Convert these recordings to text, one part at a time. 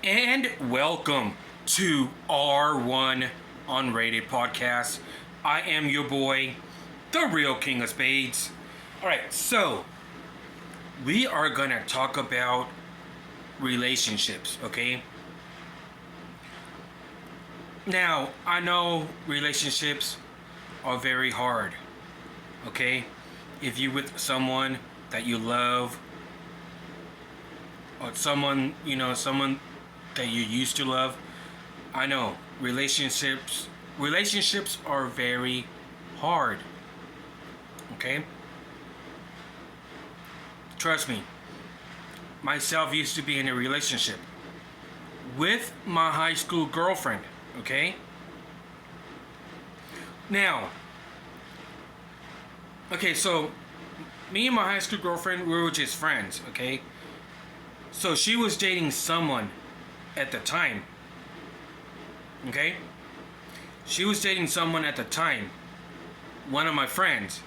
And welcome to R1 Unrated Podcast. I am your boy, the real King of Spades. Alright, so we are gonna talk about relationships, okay? Now, I know relationships are very hard, okay? If you're with someone that you love, or someone that you used to love, I know relationships are very hard. Okay? Trust me. Myself used to be in a relationship with my high school girlfriend, okay? Now, okay, so me and my high school girlfriend, we were just friends, okay? So she was dating someone at the time. Okay? She was dating someone at the time. One of my friends.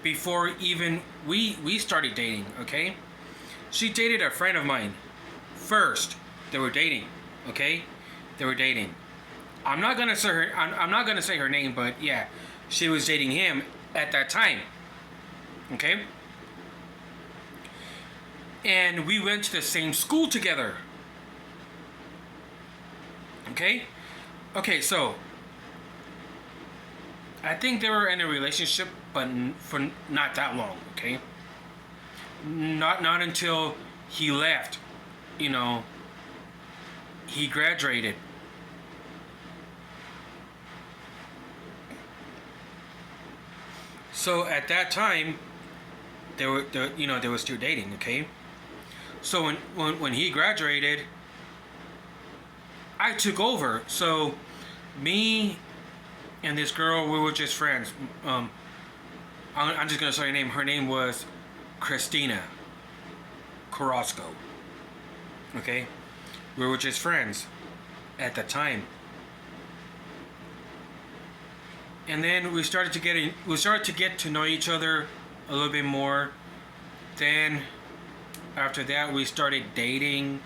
Before even we started dating, okay? She dated a friend of mine. First, they were dating, okay? They were dating. I'm not gonna say her name, but yeah, she was dating him at that time. Okay? And we went to the same school together. Okay, so I think they were in a relationship, but for not that long, okay? Not until he left, he graduated. So at that time, they were still dating, okay? So when he graduated, I took over. So me and this girl, we were just friends. I'm just gonna say her name. Her name was Christina Carrasco. Okay, we were just friends at the time. And then we started to get to know each other a little bit more. Then after that, we started dating,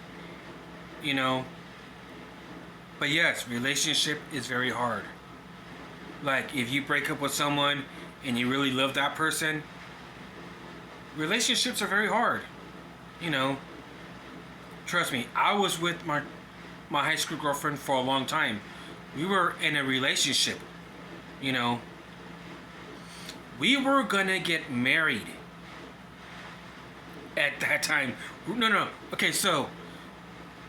But yes, relationship is very hard. Like, if you break up with someone and you really love that person, relationships are very hard. Trust me, I was with my high school girlfriend for a long time. We were in a relationship, We were gonna get married at that time. No. Okay, so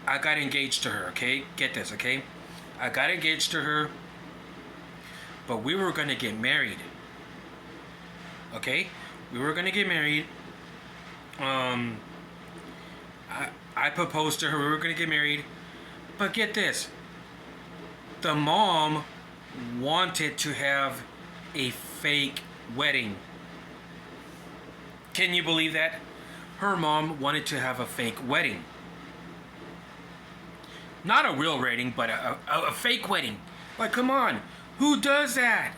I got engaged to her, okay? Get this, okay? I got engaged to her, but we were gonna get married. Okay? We were gonna get married. I proposed to her, we were gonna get married. But get this. The mom wanted to have a fake wedding. Can you believe that? Her mom wanted to have a fake wedding. Not a real wedding, but a fake wedding. Like, come on. Who does that?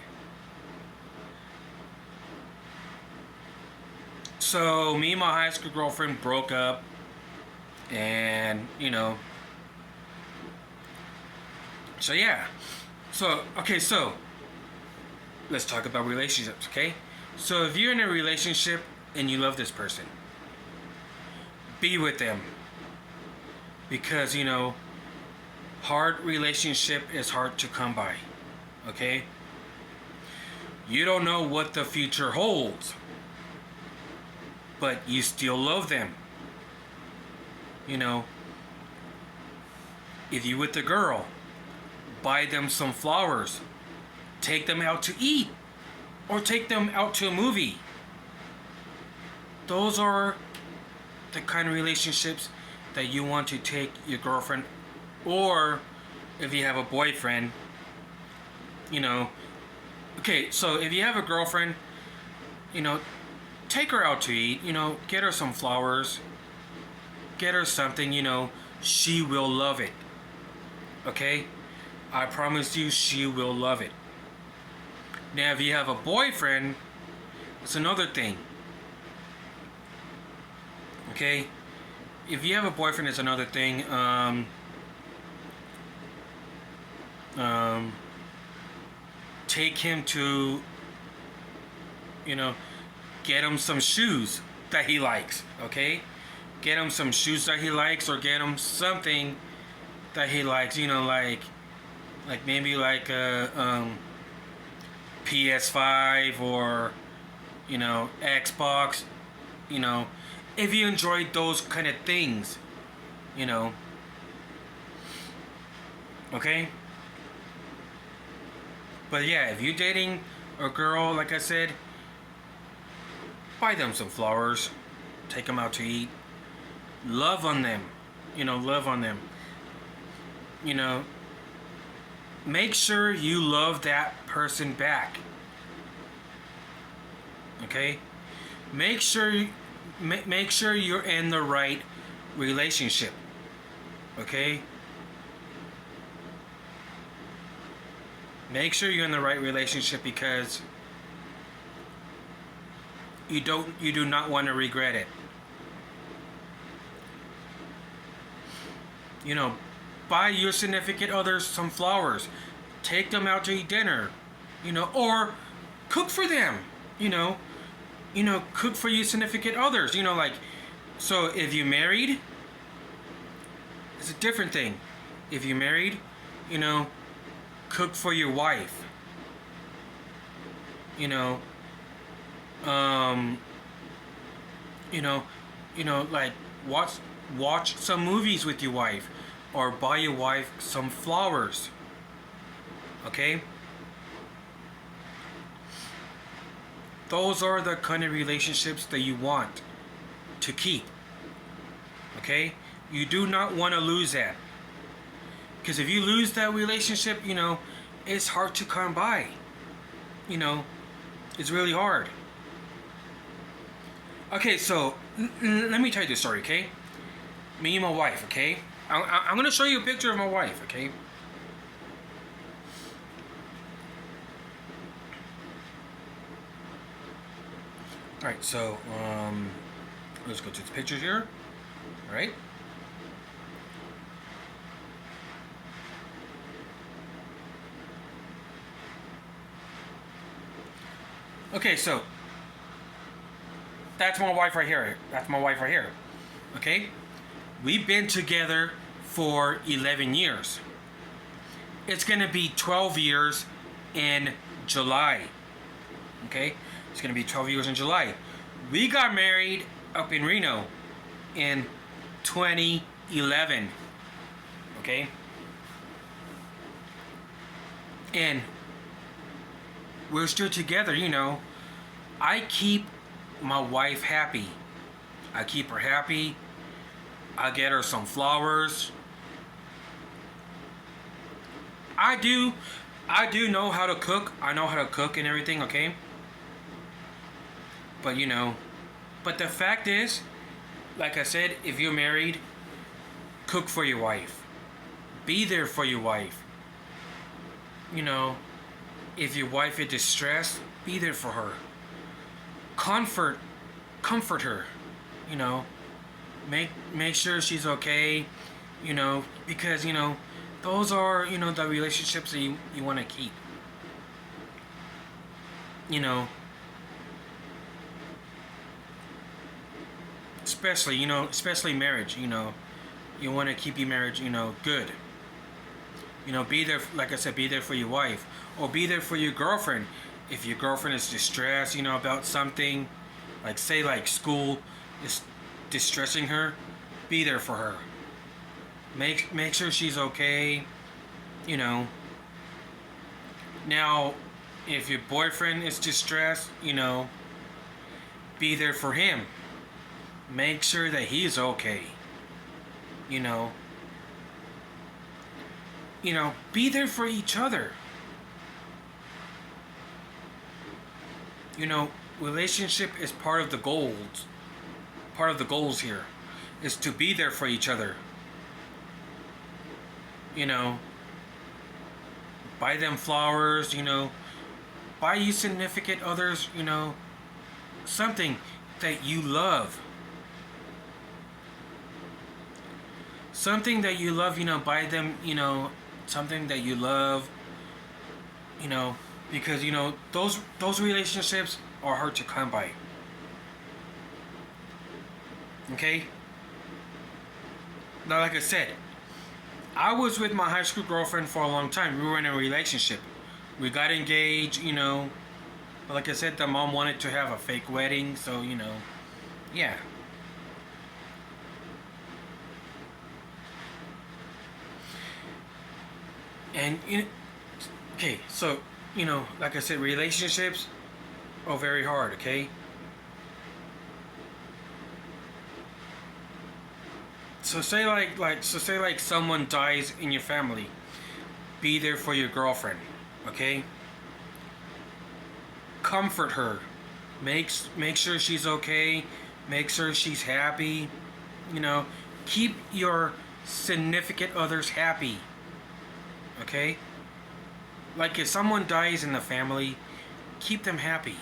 So, me and my high school girlfriend broke up. And, So, yeah. So, let's talk about relationships, okay? So, if you're in a relationship and you love this person, be with them. Because, hard relationship is hard to come by. Okay? You don't know what the future holds. But you still love them. If you're with a girl, buy them some flowers. Take them out to eat. Or take them out to a movie. Those are the kind of relationships that you want to take your girlfriend, or if you have a boyfriend, Okay, so if you have a girlfriend, take her out to eat, get her some flowers, get her something, she will love it. Okay? I promise you, she will love it. Now, if you have a boyfriend, it's another thing. Okay? if you have a boyfriend, it's another thing. Um, Take him to, you know, get him some shoes that he likes, okay? Get him some shoes that he likes, or get him something that he likes, like maybe like a PS5 or, Xbox, if you enjoy those kind of things, you know, okay? But yeah, if you're dating a girl, like I said, buy them some flowers, take them out to eat, love on them, love on them. Make sure you love that person back. Okay? Make sure you're in the right relationship. Okay? Make sure you're in the right relationship, because you do not want to regret it. Buy your significant others some flowers. Take them out to eat dinner. Or cook for them. Cook for your significant others. So if you're married, it's a different thing. If you're married, cook for your wife. Like watch some movies with your wife, or buy your wife some flowers. Okay? Those are the kind of relationships that you want to keep. Okay? You do not want to lose that. Because if you lose that relationship, it's hard to come by. It's really hard. Okay, so let me tell you this story, okay? Me and my wife, okay? I'm going to show you a picture of my wife, okay? Alright, so, let's go to the pictures here. Alright? Okay, so that's my wife right here. That's my wife right here. Okay? We've been together for 11 years. It's going to be 12 years in July. Okay? It's going to be 12 years in July. We got married up in Reno in 2011. Okay? And we're still together, I keep my wife happy. I keep her happy. I get her some flowers. I do know how to cook. I know how to cook and everything, okay? But but the fact is, like I said, if you're married, cook for your wife. Be there for your wife. If your wife is distressed, be there for her. Comfort her. Make sure she's okay. Because those are the relationships that you want to keep. Especially marriage. You want to keep your marriage good. Be there, like I said, be there for your wife, or be there for your girlfriend. If your girlfriend is distressed, about something, like say like school is distressing her, be there for her. Make sure she's okay. Now, if your boyfriend is distressed, be there for him. Make sure that he's okay. Be there for each other. Relationship is part of the goals. Part of the goals here is to be there for each other. Buy them flowers, buy you significant others, something that you love. something that you love, buy them, something that you love, you know, because those relationships are hard to come by. Okay? Now, like I said, I was with my high school girlfriend for a long time. We were in a relationship. We got engaged, But like I said, the mom wanted to have a fake wedding, so, yeah. And, okay, so, like I said, relationships are very hard, okay? So say like someone dies in your family. Be there for your girlfriend, okay? Comfort her. Make sure she's okay. Make sure she's happy. Keep your significant others happy. Okay? Like if someone dies in the family, keep them happy.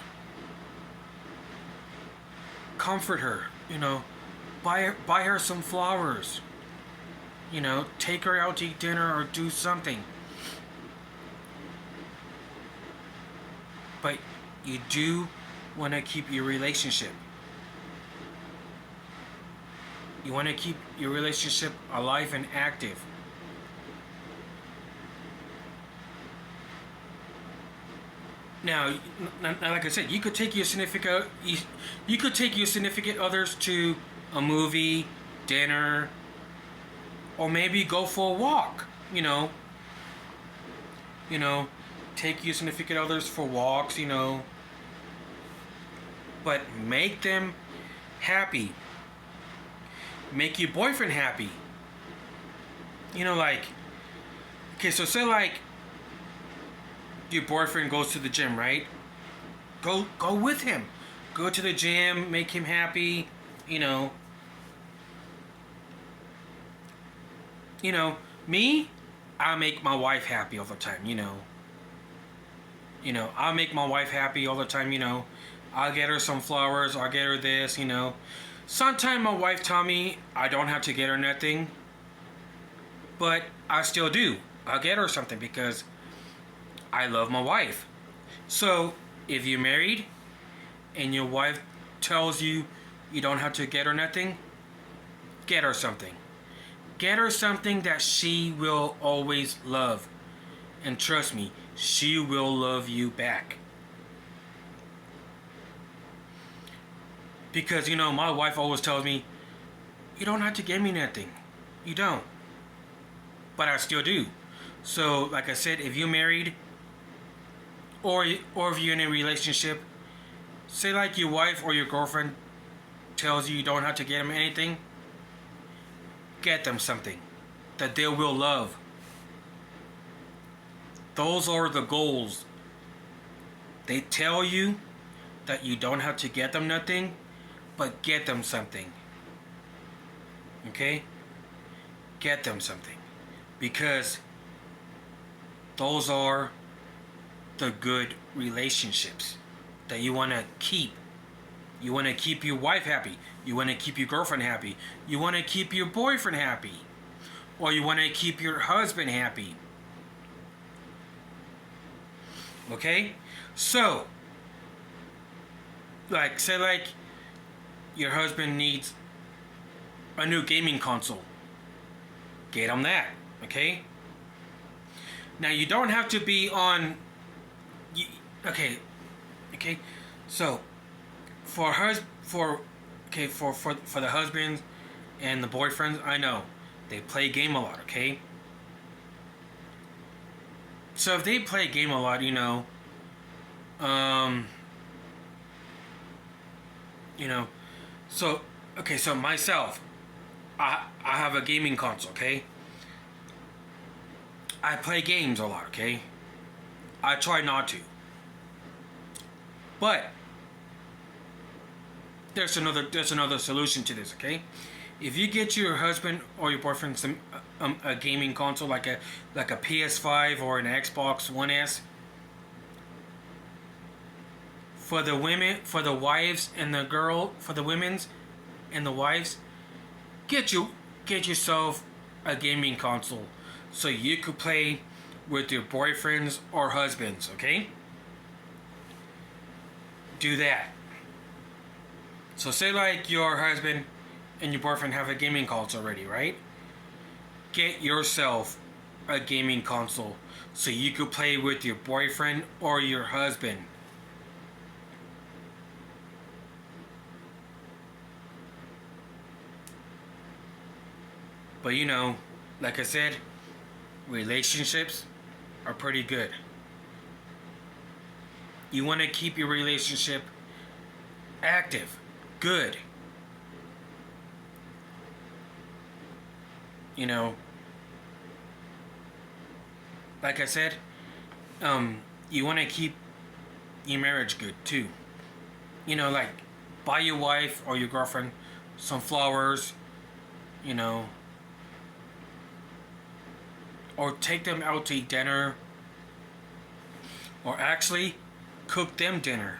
Comfort her, buy her some flowers. Take her out to eat dinner or do something. But you do want to keep your relationship. You want to keep your relationship alive and active. Now, like I said, you could take your significant others to a movie, dinner, or maybe go for a walk. Take your significant others for walks. But make them happy. Make your boyfriend happy. Okay, so say like your boyfriend goes to the gym, right? Go with him. Go to the gym, make him happy, Me, I make my wife happy all the time, I'll make my wife happy all the time, I'll get her some flowers, I'll get her this, Sometimes my wife tell me I don't have to get her nothing, but I still do. I'll get her something because I love my wife. So, if you're married and your wife tells you you don't have to get her nothing, get her something. Get her something that she will always love. And trust me, she will love you back. Because, my wife always tells me, you don't have to get me nothing. You don't. But I still do. So, like I said, if you're married, or if you're in a relationship, say like your wife or your girlfriend tells you don't have to get them anything, get them something that they will love. Those are the goals. They tell you that you don't have to get them nothing, but get them something. Okay? Get them something. Because those are the good relationships that you want to keep. You want to keep your wife happy. You want to keep your girlfriend happy. You want to keep your boyfriend happy. Or you want to keep your husband happy. Okay? So, say your husband needs a new gaming console. Get him that. Okay? Now, you don't have to be on... Okay. So, for the husbands and the boyfriends, I know they play game a lot, okay? So if they play game a lot, so myself, I have a gaming console, okay? I play games a lot, okay? I try not to. But there's another solution to this, okay? If you get your husband or your boyfriend some a gaming console like a PS5 or an Xbox One S, for the wives and the women's and the wives, get yourself a gaming console so you could play with your boyfriends or husbands, okay? Do that. So say like your husband and your boyfriend have a gaming console already, right? Get yourself a gaming console so you could play with your boyfriend or your husband. But like I said, relationships are pretty good. You want to keep your relationship active, good. Like I said, you want to keep your marriage good too. Like buy your wife or your girlfriend some flowers, you know, or take them out to eat dinner, or actually cook them dinner.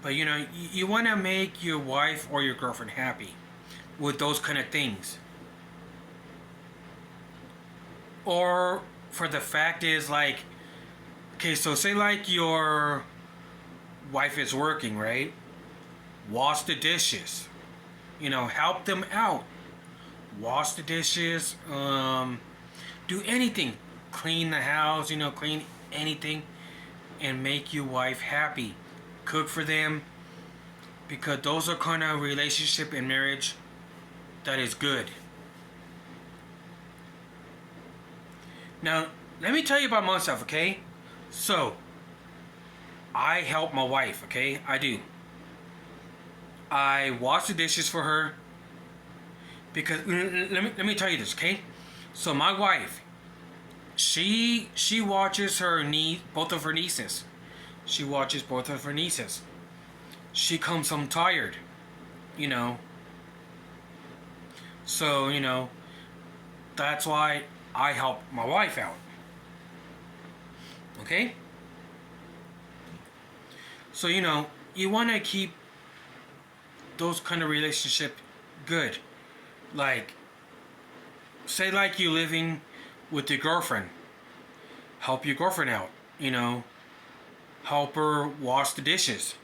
But you want to make your wife or your girlfriend happy with those kind of things. Or for the fact is like, okay, so say like your wife is working, right? Wash the dishes. Help them out. Wash the dishes. Do anything. Clean the house. Clean anything, and make your wife happy. Cook for them, because those are kind of relationship and marriage that is good. Now, let me tell you about myself, okay? So, I help my wife, okay? I do. I wash the dishes for her, because let me tell you this, okay? So my wife, she watches both of her nieces. She watches both of her nieces. She comes home tired, So, that's why I help my wife out. Okay? So, you want to keep those kind of relationship good. Like, say like you living with your girlfriend. Help your girlfriend out, help her wash the dishes.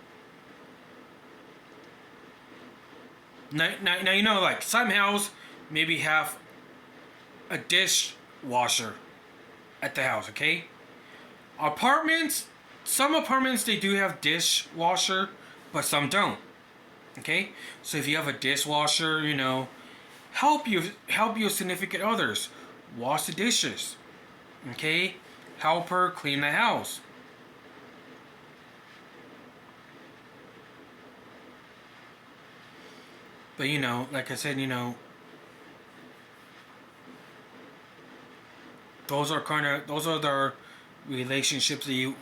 Now like some houses maybe have a dishwasher at the house, okay? Some apartments they do have dishwasher, but some don't. Okay? So if you have a dishwasher, help your significant others wash the dishes. Okay? Help her clean the house. But like I said, those are the relationships that you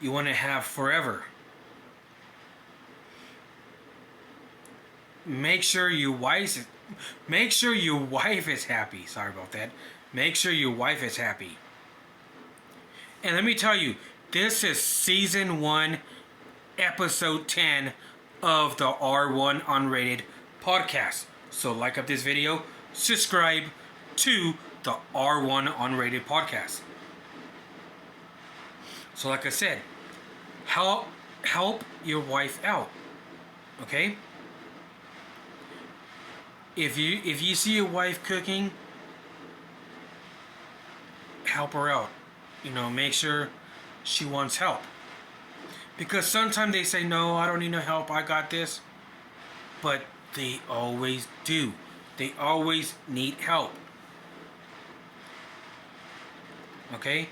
want to have forever. Make sure your wife is happy. Sorry about that. Make sure your wife is happy. And let me tell you, this is season 1, episode 10 of the R1 Unrated podcast. So like up this video, subscribe to the R1 Unrated podcast. So like I said, help your wife out. Okay? If you see your wife cooking, help her out. Make sure she wants help. Because sometimes they say, no, I don't need no help, I got this. But they always do. They always need help. Okay?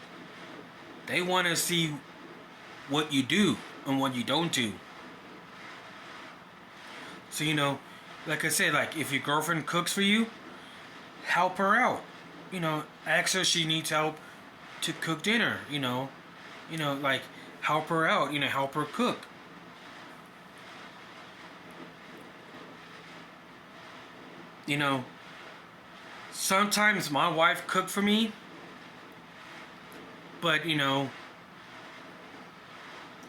They want to see what you do and what you don't do. So, like I said, like if your girlfriend cooks for you, help her out. Ask her if she needs help to cook dinner, like help her out, help her cook. Sometimes my wife cooked for me, but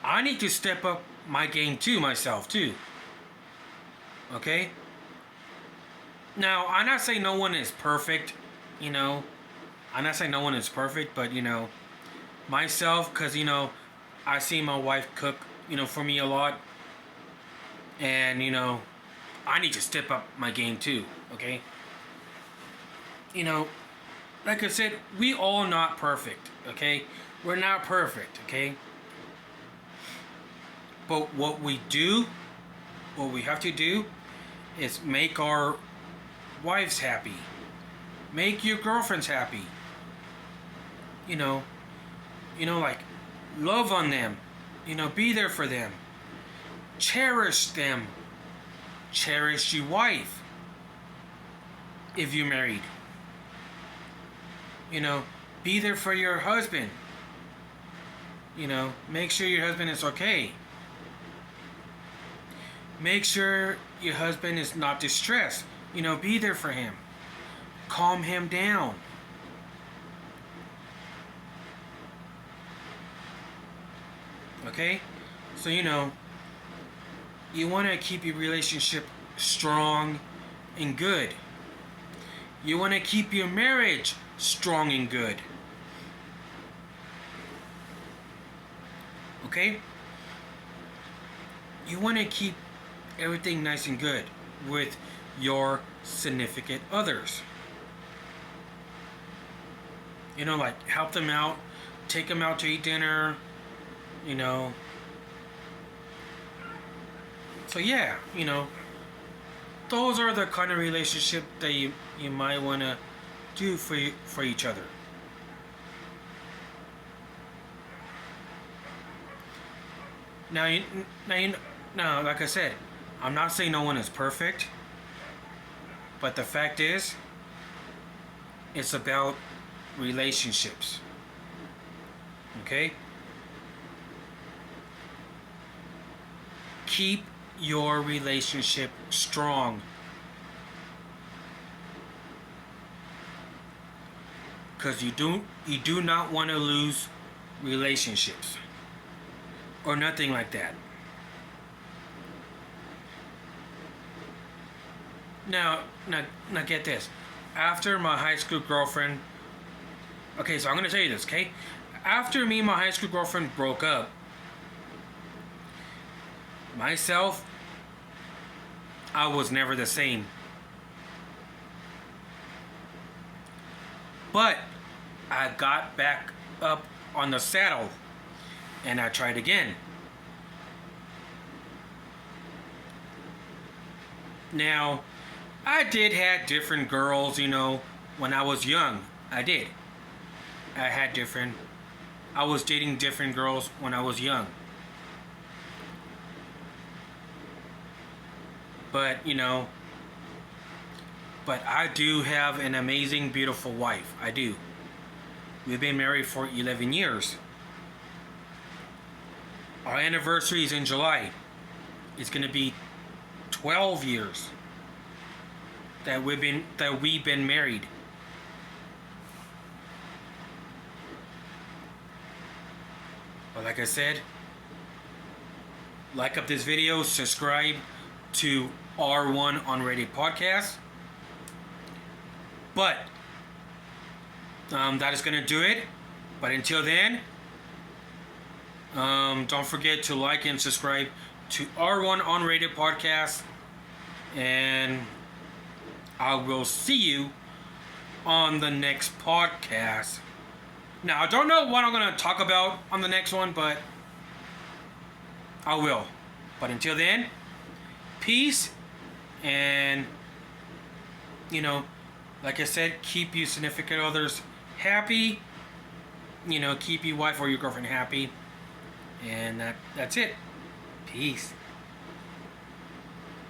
I need to step up my game too, myself too. Okay? Now, I'm not saying no one is perfect, you know. I'm not saying no one is perfect, but, you know, myself, because, you know, I see my wife cook, you know, for me a lot. And, you know, I need to step up my game too, okay? You know, like I said, we all not perfect, okay? We're not perfect, okay? But what we have to do is make our wives happy. Make your girlfriends happy. You know, like, love on them. You know, be there for them. Cherish them. Cherish your wife. If you're married. You know, be there for your husband. You know, make sure your husband is okay. Make sure your husband is not distressed. You know, be there for him. Calm him down. Okay? So, you know, you want to keep your relationship strong and good. You want to keep your marriage strong and good. Okay? You want to keep everything nice and good with your significant others. You know, like, help them out, take them out to eat dinner, you know. So yeah, you know, those are the kind of relationship that you might want to do for each other. Now, like I said, I'm not saying no one is perfect, but the fact is, it's about relationships. Okay? Keep your relationship strong. Because you do not want to lose relationships. Or nothing like that. Now get this. After my high school girlfriend... Okay, so I'm going to tell you this, okay? After me and my high school girlfriend broke up, myself, I was never the same. But I got back up on the saddle and I tried again. Now, I did have different girls, you know, when I was young. I did. I was dating different girls when I was young. But, you know, but I do have an amazing, beautiful wife. I do. We've been married for 11 years. Our anniversary is in July. It's going to be 12 years that we've been married. But like I said, like up this video, subscribe to R1 Unrated Podcast. But that is going to do it. But until then, don't forget to like and subscribe to R1 Unrated Podcast. And I will see you on the next podcast. Now, I don't know what I'm going to talk about on the next one, but I will. But until then, peace. And, you know, like I said, keep your significant others happy. You know, keep your wife or your girlfriend happy. And that's it. Peace.